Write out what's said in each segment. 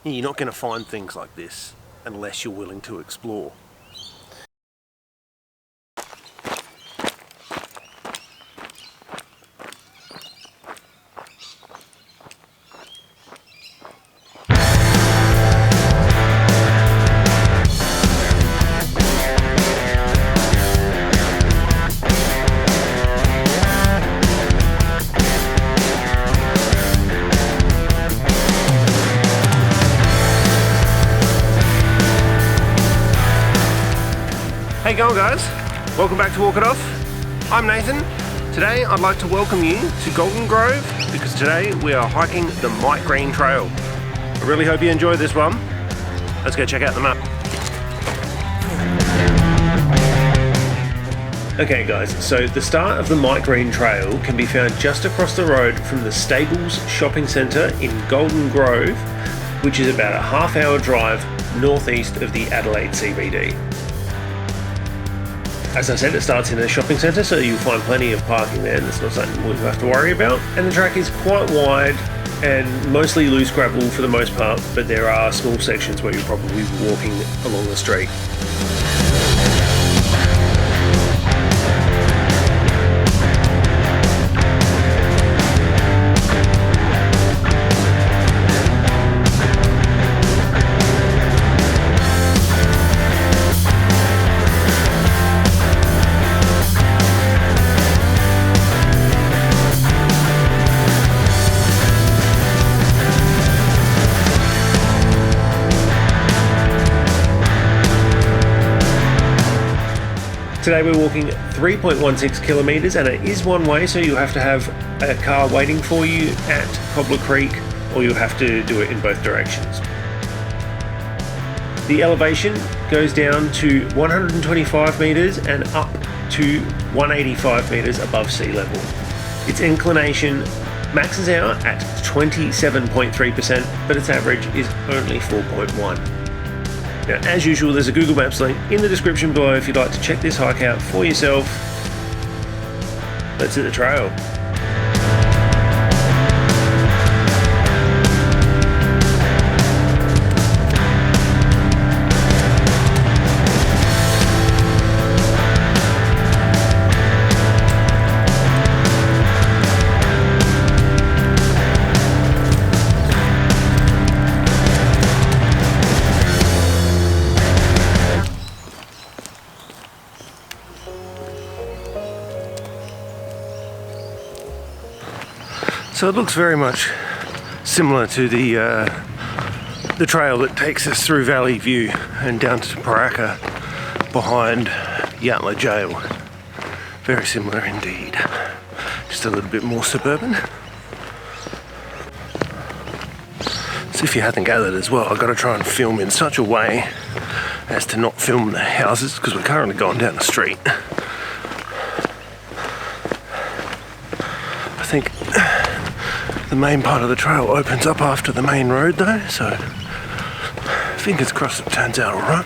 You're not going to find things like this unless you're willing to explore. How you going, guys? Welcome back to Walk It Off. I'm Nathan. Today I'd like to welcome you to Golden Grove because today we are hiking the Mike Green Trail. I really hope you enjoy this one. Let's go check out the map. Okay guys, so the start of the Mike Green Trail can be found just across the road from the Stables Shopping Centre in Golden Grove, which is about a half-hour drive northeast of the Adelaide CBD. As I said, it starts in a shopping centre, so you'll find plenty of parking there. That's not something we have to worry about. And the track is quite wide and mostly loose gravel for the most part, but there are small sections where you'll probably be walking along the street. Today we're walking 3.16 kilometres and it is one way, so you'll have to have a car waiting for you at Cobbler Creek or you'll have to do it in both directions. The elevation goes down to 125 metres and up to 185 metres above sea level. Its inclination maxes out at 27.3%, but its average is only 4.1. Now, as usual, there's a Google Maps link in the description below if you'd like to check this hike out for yourself. Let's hit the trail. So it looks very much similar to the trail that takes us through Valley View and down to Paraka behind Yatala Jail. Very similar indeed. Just a little bit more suburban. So if you hadn't gathered as well, I've got to try and film in such a way as to not film the houses because we're currently going down the street. I think the main part of the trail opens up after the main road though, so fingers crossed it turns out alright.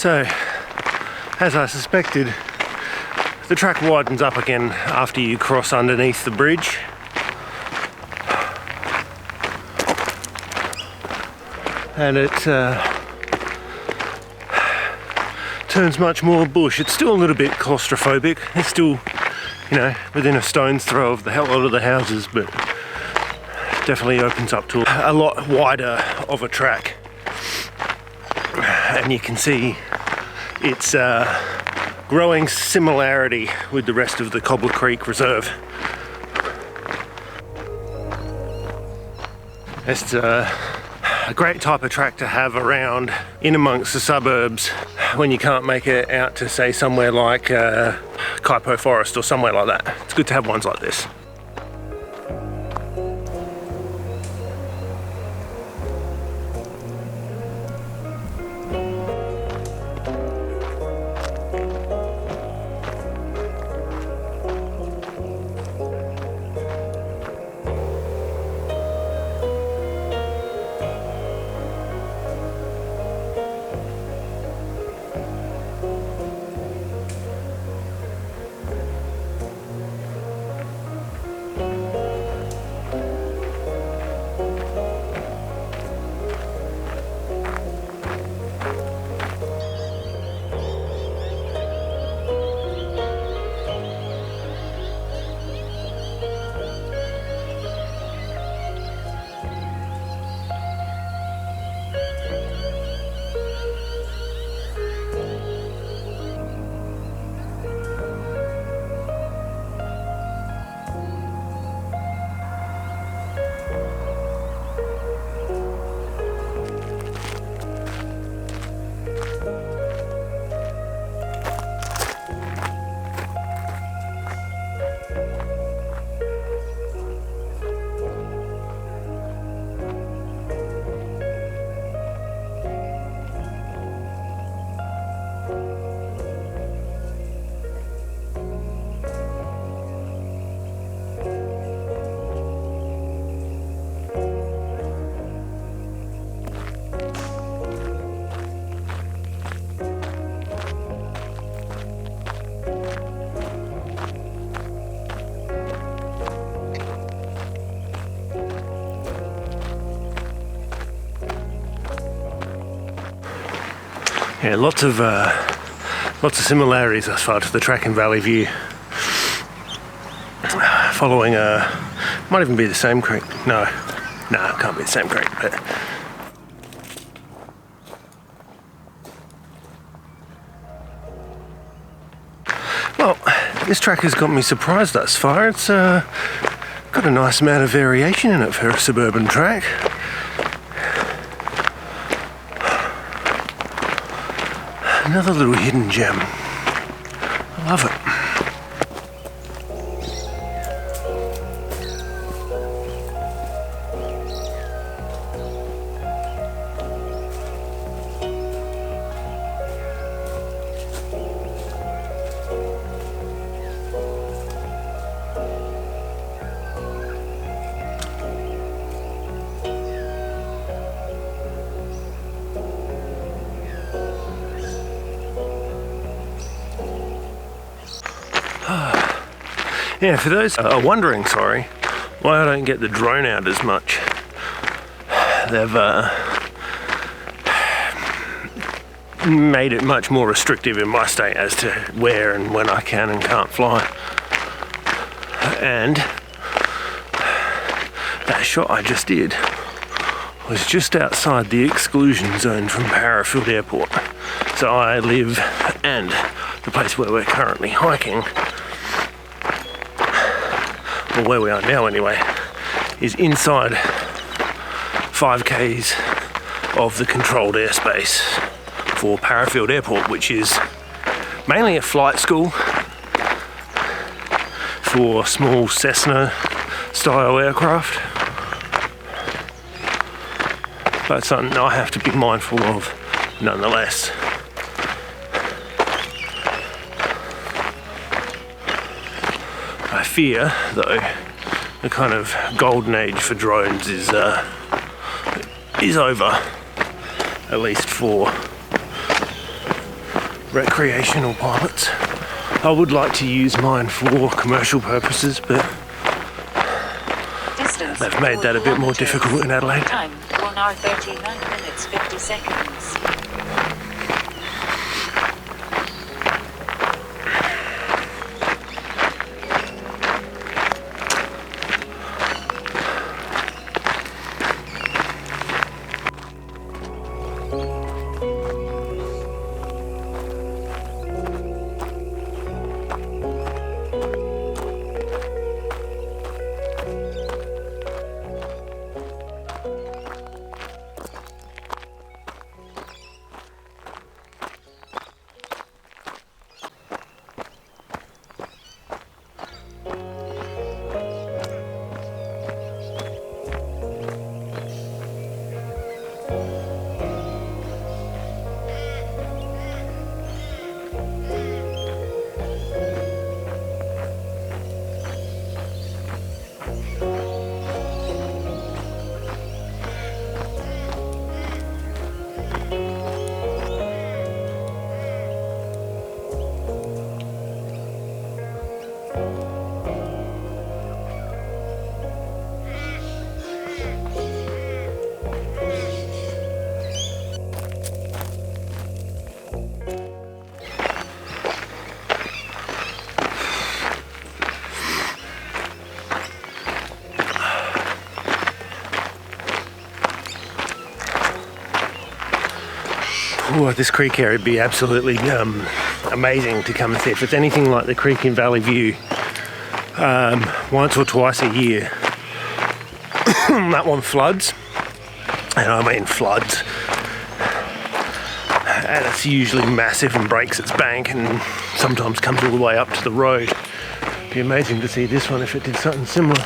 So, as I suspected, the track widens up again after you cross underneath the bridge. And it turns much more bush. It's still a little bit claustrophobic. It's still, you know, within a stone's throw of the hell out of the houses, but definitely opens up to a lot wider of a track. And you can see its growing similarity with the rest of the Cobbler Creek Reserve. It's a great type of track to have around in amongst the suburbs when you can't make it out to, say, somewhere like Kaipo Forest or somewhere like that. It's good to have ones like this. Yeah, lots of similarities thus far to the track in Valley View. Following might even be the same creek. No, it can't be the same creek. But well, this track has got me surprised thus far. It's got a nice amount of variation in it for a suburban track. Another little hidden gem. I love it. Yeah, for those are wondering, why I don't get the drone out as much. They've made it much more restrictive in my state as to where and when I can and can't fly. And that shot I just did was just outside the exclusion zone from Parafield Airport. So I live, and the place where we're currently hiking, or where we are now anyway, is inside 5Ks of the controlled airspace for Parafield Airport, which is mainly a flight school for small Cessna style aircraft, but something I have to be mindful of nonetheless. I fear, though, the kind of golden age for drones is over, at least for recreational pilots. I would like to use mine for commercial purposes, but they've made that a bit more difficult in Adelaide. Time 1 hour 39 minutes 50 seconds. Ooh, this creek area would be absolutely amazing to come and see. If it's anything like the creek in Valley View, once or twice a year, that one floods, and I mean floods, and it's usually massive and breaks its bank and sometimes comes all the way up to the road. It'd be amazing to see this one if it did something similar.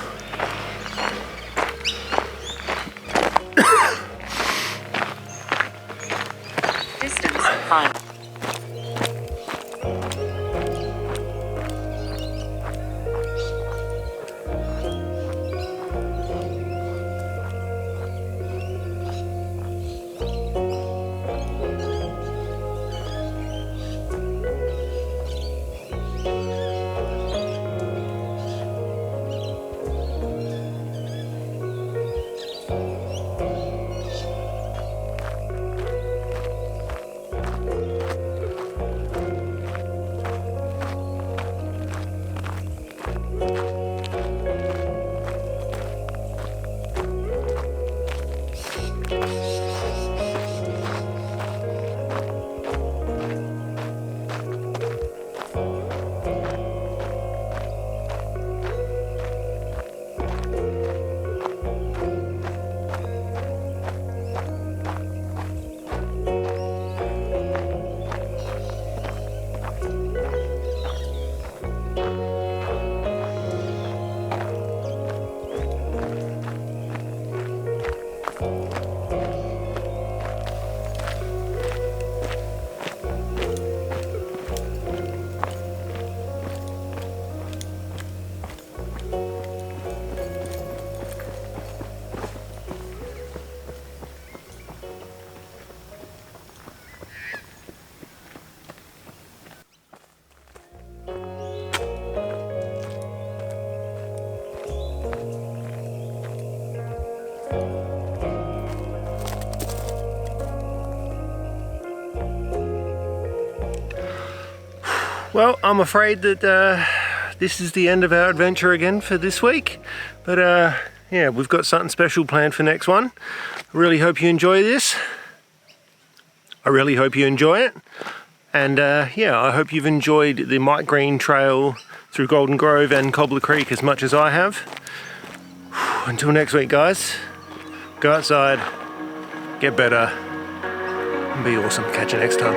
Well, I'm afraid that this is the end of our adventure again for this week, but yeah, we've got something special planned for next one. I really hope you enjoy this. I really hope you enjoy it, and yeah, I hope you've enjoyed the Mike Green Trail through Golden Grove and Cobbler Creek as much as I have. Until next week, guys, go outside, get better, and be awesome. Catch you next time.